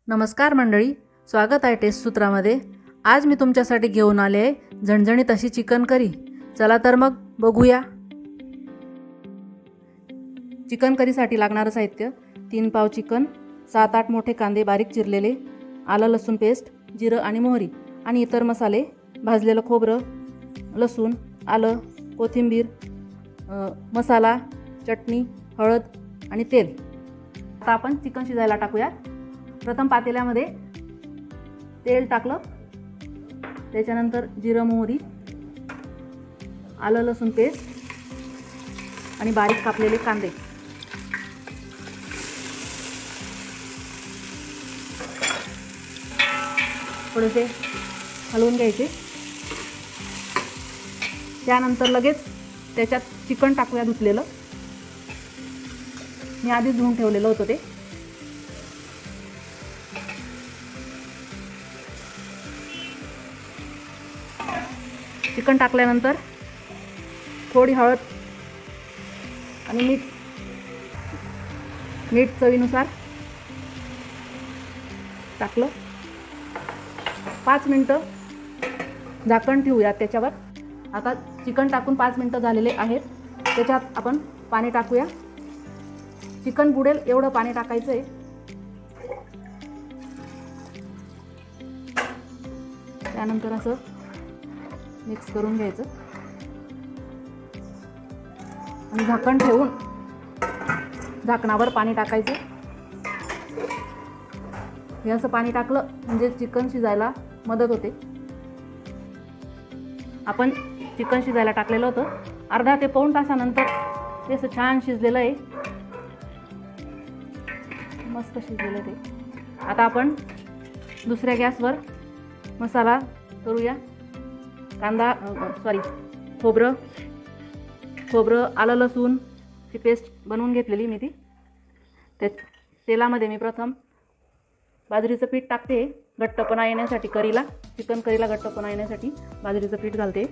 नमस्कार मंडळी, स्वागत आहे टेस्ट सूत्रामध्ये। आज मी तुमच्यासाठी घेऊन आले आहे झणझणीत अशी चिकन करी। चला तर मग बघूया। चिकन करीसाठी लागणारे साहित्य: 3 पाव चिकन, 7-8 मोठे कांदे बारीक चिरलेले, आलं लसूण पेस्ट, जिरं आणि मोहरी आणि इतर मसाले, भाजलेलं खोबरं, लसूण, आलं, कोथिंबीर, मसाला, चटणी, हळद आणि तेल। आता आपण चिकन शिजायला टाकूया। प्रथम पातेल्यामध्ये तेल टाकलं, त्याच्यानंतर जिरं, मोहरी, आलं लसूण पेस्ट आणि बारीक कापलेले कांदे। थोडेसे हलवून घ्यायचे। त्यानंतर लगेच त्याच्यात चिकन टाकूया धुतलेलं। मी आधीच धुवून ठेवलेलं होतं ते। चिकन टाकल्यानंतर थोडी हळद आणि मीठ चवीनुसार टाकलं। 5 मिनिटं झाकण ठेवूया त्याच्यावर। आता चिकन टाकून 5 मिनिटं झालेले आहेत। त्याच्यात आपण पाणी टाकूया। चिकन बुडेल एवढं पाणी टाकायचं आहे। त्यानंतर असं मिक्स करून घ्यायचं आणि झाकण ठेवून झाकणावर पाणी टाकायचं। हे असं पाणी टाकलं म्हणजे चिकन शिजायला मदत होते। आपण चिकन शिजायला टाकलेलं होतं। अर्धा ते पाऊण तासानंतर हे असं छान शिजलेलं आहे, मस्त शिजलेलं ते। आता आपण दुसऱ्या गॅसवर मसाला करूया। खोबरं, आलं लसूण ची पेस्ट बनवून घेतलेली मी ती। त्या तेलामध्ये मी प्रथम बाजरीचं पीठ टाकते, घट्टपणा येण्यासाठी। चिकन करीला घट्टपणा येण्यासाठी बाजरीचं पीठ घालते।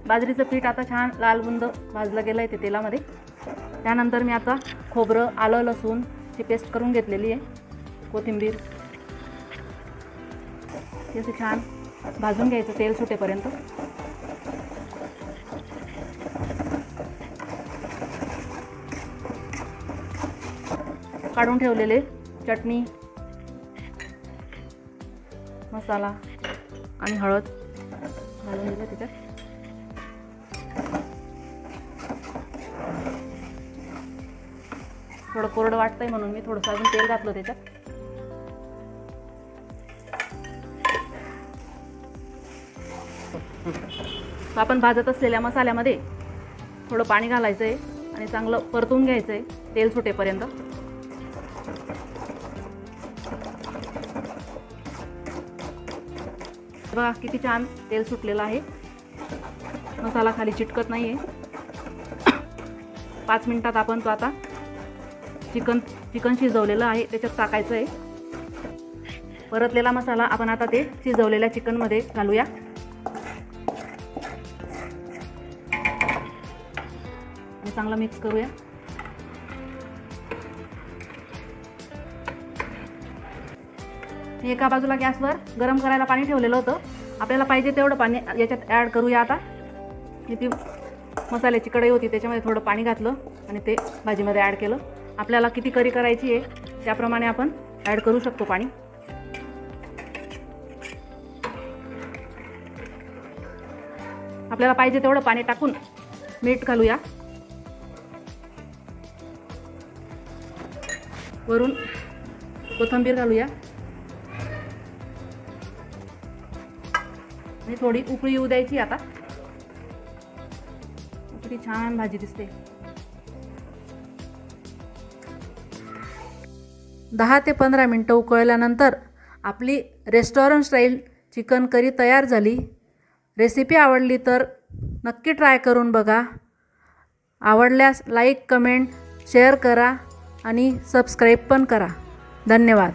बाजरीचं पीठ आता छान लालबुंद भाजलं गेलं आहे ते तेलामध्ये। त्यानंतर मी आता खोबरं, आलं लसूण ची पेस्ट करून घेतलेली आहे, कोथिंबीर, हे असं छान भाजून घ्यायचं तेल सुटेपर्यंत। काढून ठेवलेले चटणी, मसाला आणि हळद घालून दिलं त्याच्यात। थोडं कोरडं वाटतंय म्हणून मी थोडंसं अजून तेल घातलं त्याच्यात। आपण भाजत असलेल्या मसाल्यामध्ये थोडं पाणी घालायचं आहे आणि चांगलं परतून घ्यायचं आहे तेल सुटेपर्यंत। बघा किती छान तेल सुटलेलं आहे, मसाला खाली चिटकत नाही आहे। 5 मिनिटात आपण तो आता चिकन शिजवलेलं आहे त्याच्यात टाकायचं आहे। परतलेला मसाला आपण आता ते शिजवलेल्या चिकनमध्ये घालूया आणि चांगलं मिक्स करूया। एका बाजूला गॅसवर गरम करायला पाणी ठेवलेलं होतं। आपल्याला पाहिजे तेवढं पाणी याच्यात ॲड करूया। आता ती मसाल्याची कढई होती त्याच्यामध्ये थोडं पाणी घातलं आणि ते भाजीमध्ये ॲड केलं। आपल्याला किती करी करायची आहे त्याप्रमाणे आपण ॲड करू शकतो पाणी। आपल्याला पाहिजे तेवढं पाणी टाकून मीठ घालूया। वरून कोथिंबीर घालूया आणि थोडी उकळी येऊ द्यायची। आता किती छान भाजी दिसते। 10 ते 15 मिनिटं उकळल्यानंतर आपली रेस्टॉरंट स्टाईल चिकन करी तयार झाली। रेसिपी आवडली तर नक्की ट्राय करून बघा। आवडल्यास लाईक, कमेंट, शेअर करा आणि सबस्क्राईब पण करा। धन्यवाद।